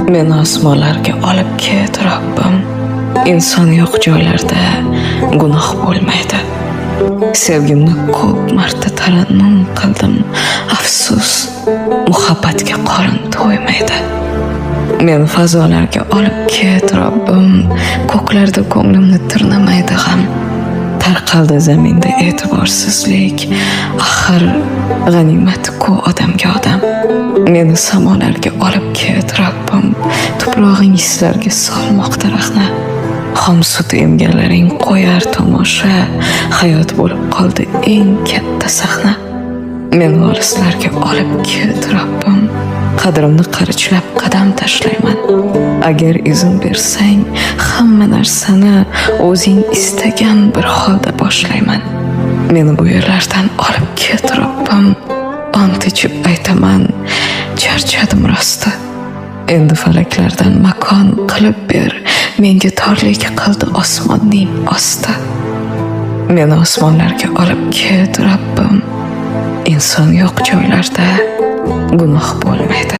Meni osmonlarga olib ket, Robbim. Inson yo'q joylarda gunoh bo'lmaydi. Sevgimni ko'p marta tarannum qildim. Afsus, muhabbatga qorin to'ymaydi. Meni fazolarga olib ket, Robbim. Ko'klarda ko'nglimni tirnamaydi g'am. Tarqaldi zaminda e'tiborsizlik. Axir g'animat-ku odamga odam. Meni samolarga olib ket, Robbim. Tuprog'ing hislarga solmoqda rahna. Xom sut emganlaring qo'yar tomosha. Hayot bo'lib qoldi eng katta sahna. Meni olislarga olib ket, Robbim. Qadrimni qarichlab qadam tashlayman. Agar izn bersang, hamma narsani o'zing istagan bir holda boshlayman. Meni bu yerlardan olib ket, Robbim. Ont ichib aytaman, charchadim rosti. Endi falaklardan makon qilib ber. Menga torlik qildi osmonning osti. Meni osmonlarga olib ket, Robbim. Inson yo'q joylarda gunoh bo'lmaydi.